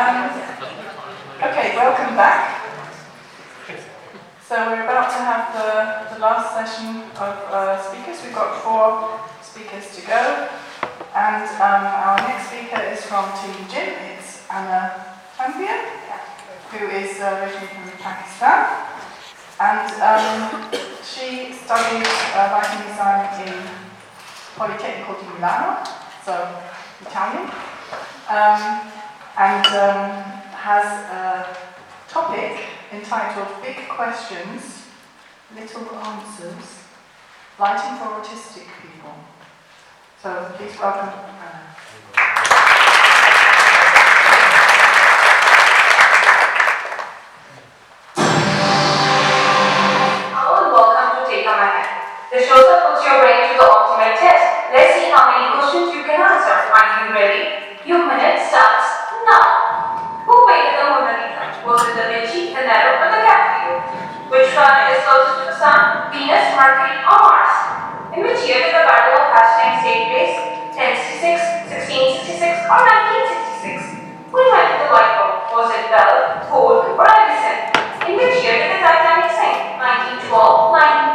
Okay, welcome back. So we're about to have the last session of speakers. We've got 4 speakers to go. And our next speaker is from Team Jim. It's Anna Tanvir, who is originally from Pakistan. And she studied lighting design in Politecnico di Milano, so Italian. And has a topic entitled Big Questions, Little Answers, Lighting for Autistic People. So please welcome Anna. Hello and welcome to Take on My Hand. The show that puts your brain to the ultimate test. Let's see how many questions you can answer. Are you ready? Your minute starts now. Who painted the Mona Lisa? Was it Da Vinci, the Nero, or the Caprio? Which planet is closest to the Sun? Venus, Mercury, or Mars? In which year did the Battle of Hastings take place? 1066, 1666, or 1966? Who invented the light bulb? Was it Bell, Ford, or Edison? In which year did the Titanic sink? 1912,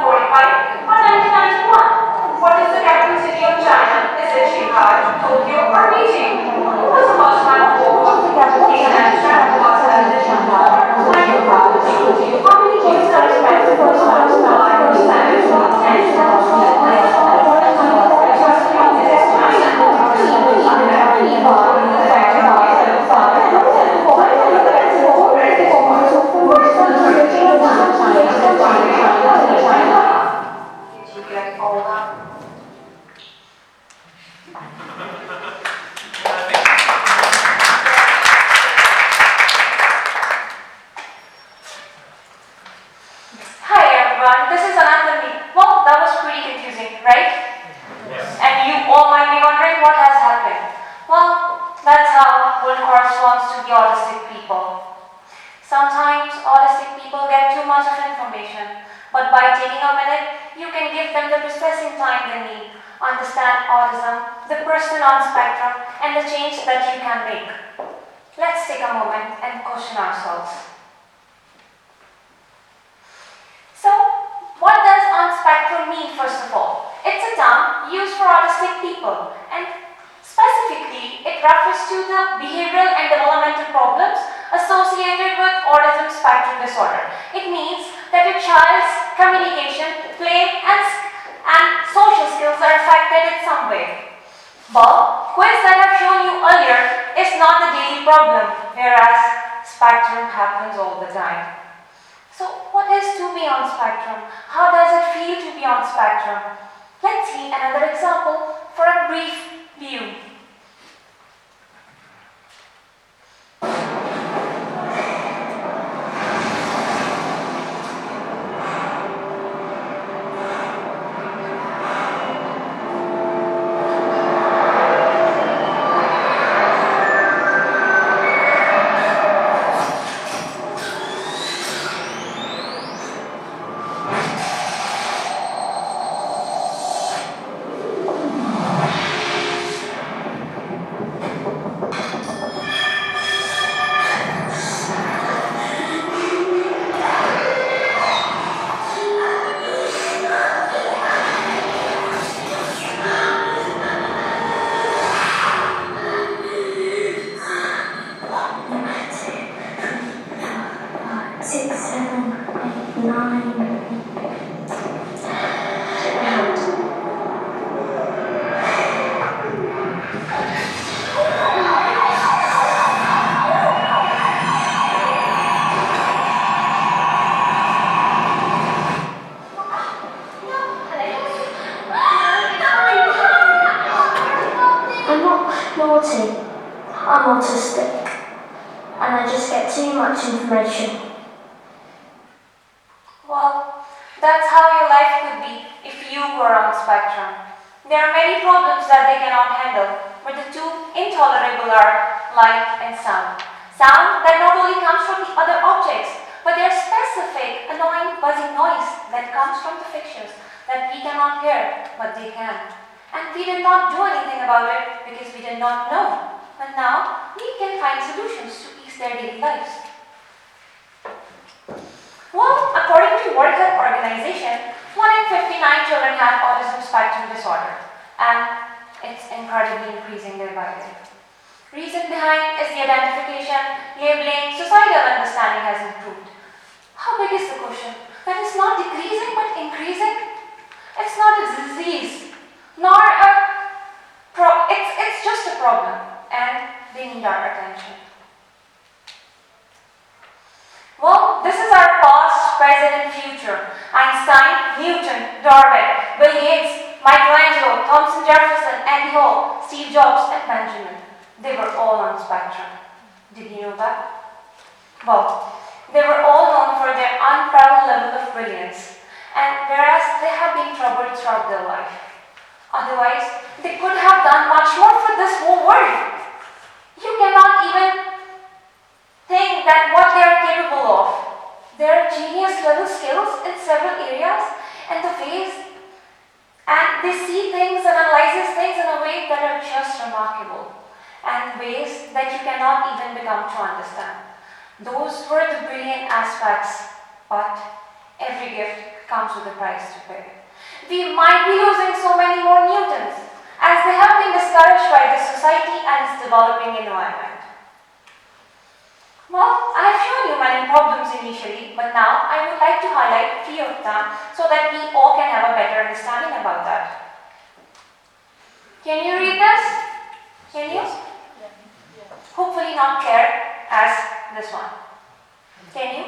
1945, or 1991? What is the capital city of China? Is it Shanghai, Tokyo, or Beijing? Who was the first man to walk on the capital city and travel outside of Shanghai? How many points are expected for the first man to autistic people. Sometimes autistic people get too much of information, but by taking a minute, you can give them the processing time they need, understand autism, the person on spectrum, and the change that you can make. Let's take a moment and question ourselves. So, what does on spectrum mean, first of all? It's a term used for autistic people, and specifically, it refers to the behavioral and developmental problems associated with autism spectrum disorder. It means that a child's communication, play, and social skills are affected in some way. But quiz that I've shown you earlier is not the daily problem, whereas spectrum happens all the time. So, what is to be on spectrum? How does it feel to be on spectrum? Let's see another example for a brief view. I'm autistic, and I just get too much information. Well, that's how your life could be if you were on spectrum. There are many problems that they cannot handle, but the two intolerable are light and sound. Sound that not only comes from the other objects, but their specific, annoying, buzzing noise that comes from the fixtures that we cannot hear, but they can. And we did not do anything about it because we did not know. But now, we can find solutions to their daily lives? Well, according to World Health Organization, 1 in 59 children have autism spectrum disorder, and it's incredibly increasing day by day. Reason behind is the identification, labeling, societal understanding has improved. How big is the question? That is not decreasing but increasing. It's not a disease, nor it's just a problem, and they need our attention. Well, this is our past, present, and future. Einstein, Newton, Darwin, Bill Gates, Michelangelo, Thomas Jefferson, Andy Hall, Steve Jobs, and Benjamin. They were all on spectrum. Did you know that? Well, they were all known for their unparalleled level of brilliance, and whereas they have been troubled throughout their life. Otherwise, they could have done much more for this whole world. You cannot even think that what they are capable of. Their genius level skills in several areas and the ways, and they see things and analyze things in a way that are just remarkable, and ways that you cannot even become to understand. Those were the brilliant aspects, but every gift comes with a price to pay. We might be losing so many more Newtons, as they have been discouraged by the society and its developing environment. Well, I have shown you many problems initially, but now I would like to highlight a few of them so that we all can have a better understanding about that. Can you read this? Can you? Hopefully not clear as this one. Can you?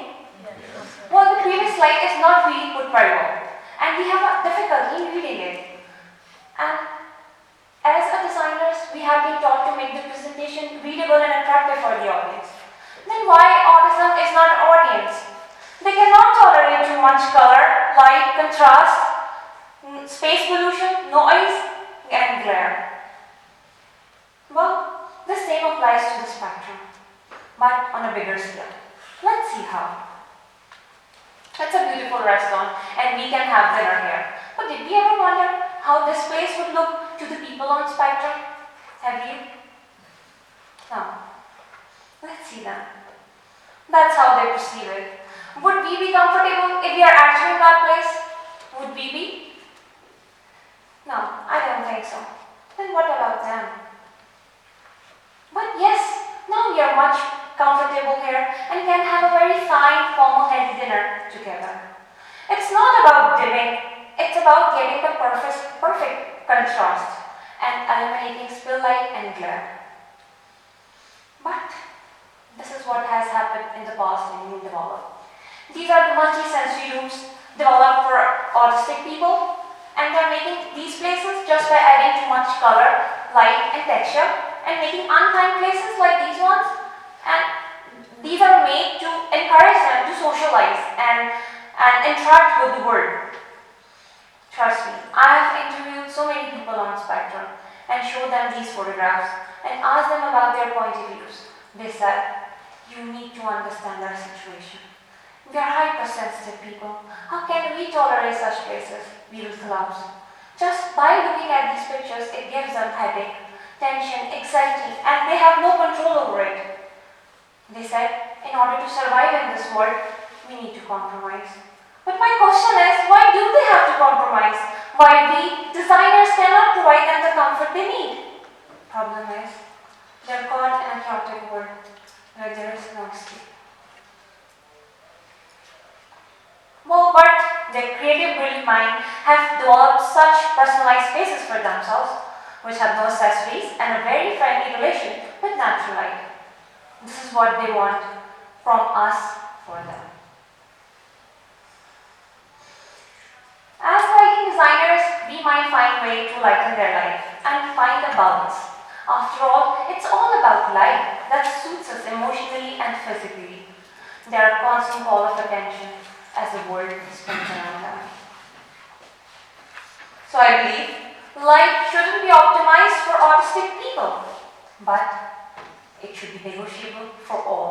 Well, the previous slide is not really put very well, and we have a difficulty in reading it. And as a designers, we have been taught to make the presentation readable and attractive for the audience. Then why autism is not an audience? They cannot tolerate too much color, light, contrast, space pollution, noise, and glare. Well, the same applies to the spectrum, but on a bigger scale. Let's see how. It's a beautiful restaurant, and we can have dinner here. But did we ever wonder how this place would look to the people on spectrum? Have you? No. Let's see then. That's how they perceive it. Would we be comfortable if we are actually in that place? Would we be? No, I don't think so. Then what about them? But yes, now we are much comfortable here and can have a very fine, formal, healthy dinner together. It's not about dimming, it's about getting the perfect contrast and eliminating spill light and glare. But this is what has happened in the past and being developed. These are the multi-sensory rooms developed for autistic people, and they're making these places just by adding too much color, light, and texture, and making unkind places like these ones. And these are made to encourage them to socialize and interact with the world. Trust me, I have interviewed so many people on spectrum and showed them these photographs and asked them about their point of views. They said, you need to understand our situation. We are hypersensitive people. How can we tolerate such places? We will collapse. Just by looking at these pictures, it gives them headache, tension, anxiety, and they have no control over it. They said, in order to survive in this world, we need to compromise. But my question is, why do they have to compromise? Why we, designers, cannot provide them the comfort they need? Problem is, they're caught in a chaotic world where there is no escape. Well, but their creative, brilliant mind have developed such personalized spaces for themselves, which have no accessories and a very friendly relation with natural light. This is what they want from us for them. As lighting designers, we might find a way to lighten their life and find a balance. After all, it's all about light that suits us emotionally and physically. They are a constant call of attention as the world spins around them. So I believe light shouldn't be optimized for autistic people, but it should be negotiable for all.